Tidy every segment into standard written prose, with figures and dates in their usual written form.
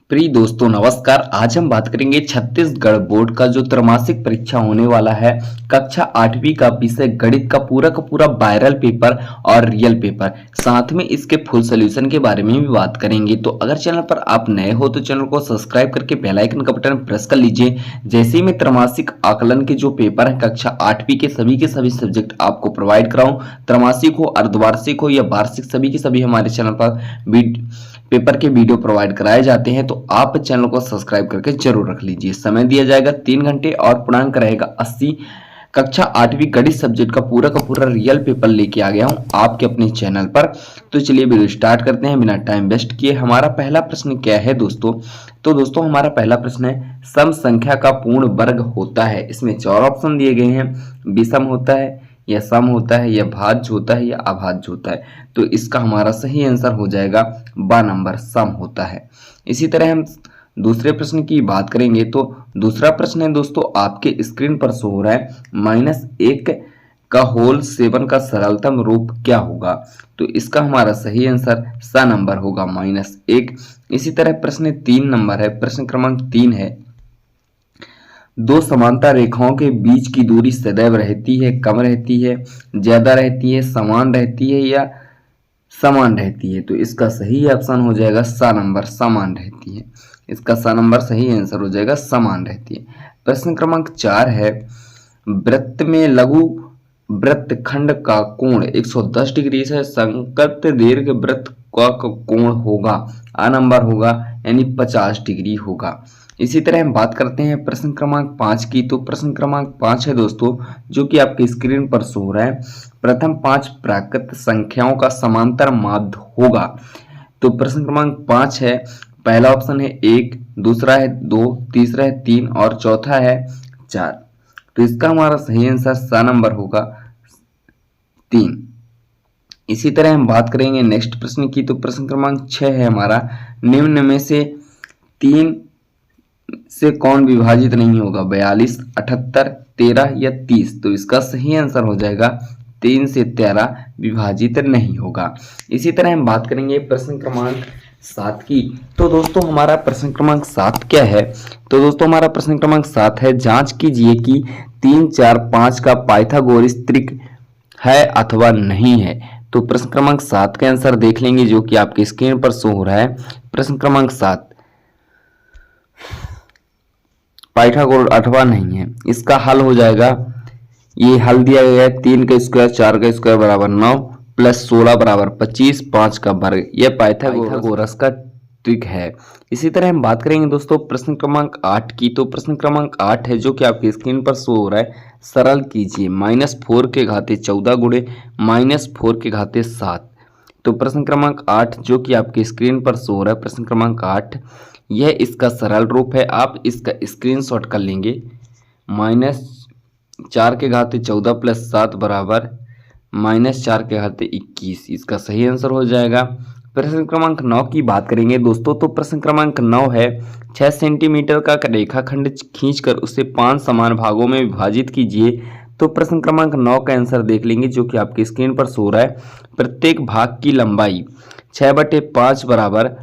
प्रिय दोस्तों नमस्कार। आज हम बात करेंगे छत्तीसगढ़ बोर्ड का जो त्रैमासिक परीक्षा होने वाला है कक्षा 8वीं का विषय गणित का पूरा वायरल पेपर और रियल पेपर, साथ में इसके फुल सॉल्यूशन के बारे में भी बात करेंगे। तो अगर चैनल पर आप नए हो तो चैनल को सब्सक्राइब करके बेल आइकन का बटन प्रेस कर लीजिए। जैसे ही मैं त्रैमासिक आकलन के जो पेपर है कक्षा 8वीं के सभी सब्जेक्ट आपको प्रोवाइड कराऊं, त्रैमासिक हो, अर्धवार्षिक हो या वार्षिक, सभी के सभी हमारे चैनल पर पेपर के वीडियो प्रोवाइड कराए जाते हैं। तो आप चैनल को सब्सक्राइब करके जरूर रख लीजिए। समय दिया जाएगा 3 घंटे और पूर्णांक रहेगा 80। कक्षा 8वीं गणित सब्जेक्ट का पूरा रियल पेपर लेके आ गया हूं आपके अपने चैनल पर। तो चलिए वीडियो स्टार्ट करते हैं बिना टाइम वेस्ट किए। हमारा पहला प्रश्न क्या है दोस्तों? तो दोस्तों हमारा पहला प्रश्न है, सम संख्या का पूर्ण वर्ग होता है। इसमें 4 ऑप्शन दिए गए हैं, विषम होता है या सम होता है या भाज्य होता है या अभाज्य होता है। तो इसका हमारा सही आंसर हो जाएगा ब नंबर, सम होता है। इसी तरह हम दूसरे प्रश्न की बात करेंगे। तो दूसरा प्रश्न है दोस्तों, आपके स्क्रीन पर शो हो रहा है -1 का होल 7 का सरलतम रूप क्या होगा? तो इसका हमारा सही आंसर स नंबर होगा -1। इसी तरह प्रश्न 3 नंबर है, प्रश्न क्रमांक 3 है, दो समांतर रेखाओं के बीच की दूरी सदैव रहती है, कम रहती है, ज्यादा रहती है, समान रहती है या समान रहती है? तो इसका सही ऑप्शन हो जाएगा सा नंबर, समान रहती है। इसका सा नंबर सही आंसर हो जाएगा, समान रहती है। प्रश्न क्रमांक 4 है, वृत्त में लघु वृत्तखंड का कोण 110 डिग्री से संकट दीर्घ वृत्त का कोण होगा, आ नंबर होगा, यानी 50 डिग्री होगा। इसी तरह हम बात करते हैं प्रश्न क्रमांक 5 की। तो प्रश्न क्रमांक 5 है दोस्तों, जो कि आपकी स्क्रीन पर शो हो रहा है, प्रथम 5 प्राकृत संख्याओं का समांतर माध्य होगा। तो प्रश्न क्रमांक 5 है, पहला ऑप्शन है 1, दूसरा है 2, तीसरा है 3 और चौथा है 4। तो इसका हमारा सही आंसर सा नंबर होगा 3। इसी तरह हम बात करेंगे नेक्स्ट प्रश्न की। तो प्रश्न क्रमांक 6 है हमारा, निम्न में से 3 से कौन विभाजित नहीं होगा? 42, 78, 13 या 30? तो इसका सही आंसर हो जाएगा 3 से 13 विभाजित नहीं होगा। इसी तरह हम बात करेंगे प्रश्न क्रमांक 7 की। तो दोस्तों हमारा प्रश्न क्रमांक 7 क्या है? तो दोस्तों हमारा प्रश्न क्रमांक 7 है, जांच कीजिए कि 3, 4, 5 का पाइथागोरस त्रिक है अथवा नहीं है। तो प्रश्न क्रमांक 7 का आंसर देख लेंगे, जो कि आपके स्क्रीन पर शो हो रहा है। प्रश्न क्रमांक 7, पाइथागोरस अथवा नहीं है। इसका हल हो जाएगा, ये हल दिया गया है, 3 का स्क्वायर 4 का स्क्वायर बराबर 9 प्लस 16 बराबर 25, 5 का वर्ग। यह पाइथागोरस का ट्रिक है। इसी तरह हम बात करेंगे दोस्तों प्रश्न क्रमांक 8 की। तो प्रश्न क्रमांक 8 है, जो कि आपकी स्क्रीन पर शो हो रहा है, सरल कीजिए -4 के घाते 14 गुणे -4 के घाते 7। तो प्रश्न क्रमांक 8 जो कि आपकी स्क्रीन पर शो हो रहा है, प्रश्न क्रमांक 8, यह इसका सरल रूप है। आप इसका स्क्रीनशॉट कर लेंगे। -4 के घाते 14 प्लस 7 बराबर -4 के घाते 21। इसका सही आंसर हो जाएगा। प्रश्न क्रमांक 9 की बात करेंगे दोस्तों। तो प्रश्न क्रमांक 9 है, 6 सेंटीमीटर का रेखाखंड खींचकर उसे 5 समान भागों में विभाजित कीजिए। तो प्रश्न क्रमांक 9 का आंसर देख लेंगे, जो कि आपकी स्क्रीन पर शो रहा है। प्रत्येक भाग की लंबाई 6/5 बराबर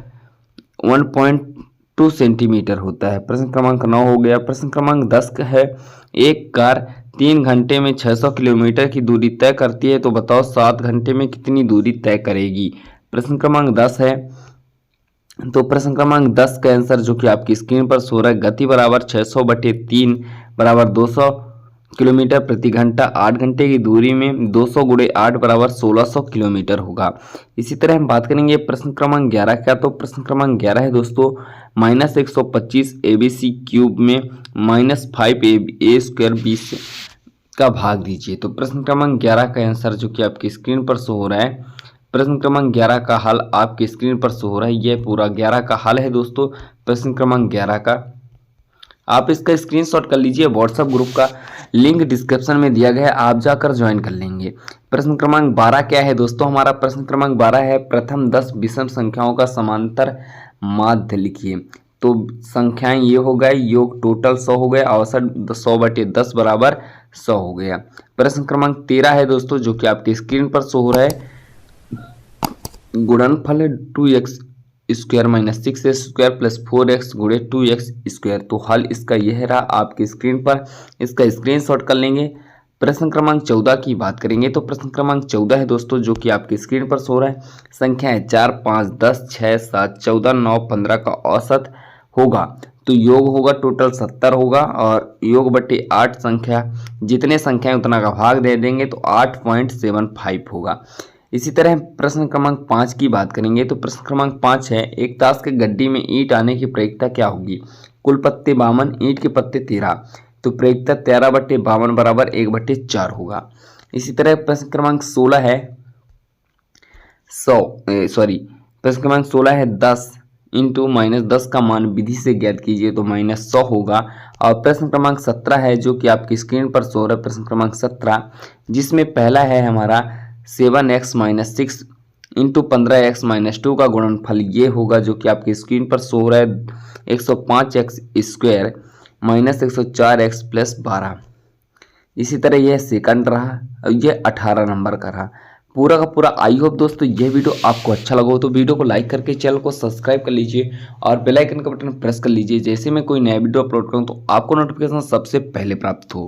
1.2 सेंटीमीटर होता है। प्रश्न क्रमांक 9 हो गया। प्रश्न क्रमांक 10 है, एक कार 3 घंटे में 600 किलोमीटर की दूरी तय करती है, तो बताओ 7 घंटे में कितनी दूरी तय करेगी? प्रश्न क्रमांक 10 है। तो प्रश्न क्रमांक 10 का आंसर जो कि आपकी स्क्रीन पर सो रहा है, गति बराबर 600/3 बराबर 200 किलोमीटर प्रति घंटा। 8 घंटे की दूरी में 200 गुणे 8 बराबर 1600 किलोमीटर होगा। इसी तरह हम बात करेंगे प्रश्न क्रमांक 11 का। तो प्रश्न क्रमांक 11 है दोस्तों, -125 ABC क्यूब में -5A² 20 का भाग दीजिए। तो प्रश्न क्रमांक 11 का आंसर जो कि आपकी स्क्रीन पर शो हो रहा है, प्रश्न क्रमांक 11 का हल आपकी स्क्रीन पर शो हो रहा है। यह पूरा 11 का हल है दोस्तों, प्रश्न क्रमांक 11 का। आप इसका स्क्रीनशॉट कर लीजिए, व्हाट्सएप ग्रुप का लिंक डिस्क्रिप्शन में दिया गया है, आप जाकर ज्वाइन कर लेंगे। प्रश्न क्रमांक 12 क्या है दोस्तों? हमारा प्रश्न क्रमांक 12 है, प्रथम 10 विषम संख्याओं का समांतर माध्य लिखिए। तो संख्याएं ये हो गए, योग टोटल 100 हो गया, औसत 100/10 बराबर 100 हो गया। प्रश्न क्रमांक 13 है दोस्तों, जो कि आपकी स्क्रीन पर शो हो रहा है, गुणनफल 2x square minus 6x square plus 4x गुणे 2x स्क्वायर। तो हल इसका यह रहा आपकी स्क्रीन पर, इसका स्क्रीनशॉट कर लेंगे। प्रश्न क्रमांक 14 की बात करेंगे तो प्रश्न क्रमांक 14 है दोस्तों, जो कि आपकी स्क्रीन पर शो रहा है। संख्या है 4, 5, 10, 6, 7, 14, 9, 15 का औसत होगा। तो योग होगा टोटल 70 होगा और योग बटे 8 संख्या, जितने संख्याएं उतना का भाग दे देंगे तो 8.75 होगा। इसी तरह प्रश्न क्रमांक 5 की बात करेंगे तो प्रश्न क्रमांक 5 है, एक ताश के गड्डी में ईंट आने की प्रायिकता क्या होगी? कुल पत्ते 52, ईंट के पत्ते 13, तो प्रायिकता 13/52 बराबर 1/4 होगा। इसी तरह प्रश्न क्रमांक 16 है प्रश्न क्रमांक 16 है 10 इंटू -10 का मान विधि से ज्ञात कीजिए, तो -100 होगा। और प्रश्न क्रमांक 17 है, जो कि आपकी स्क्रीन पर शो रहा है, प्रश्न क्रमांक 17, जिसमें पहला है हमारा 7x - 6 इंटू 15x - 2 का गुणनफल ये होगा, जो कि आपकी स्क्रीन पर शो रहा है 105x square minus 104x plus 12। इसी तरह यह सेकंड रहा और यह 18 नंबर का रहा पूरा का पूरा। आई होप दोस्तों यह वीडियो आपको अच्छा लगा हो तो वीडियो को लाइक करके चैनल को सब्सक्राइब कर लीजिए और बेल आइकन का बटन प्रेस कर लीजिए। जैसे मैं कोई नया वीडियो अपलोड करूं तो आपको नोटिफिकेशन सबसे पहले प्राप्त हो।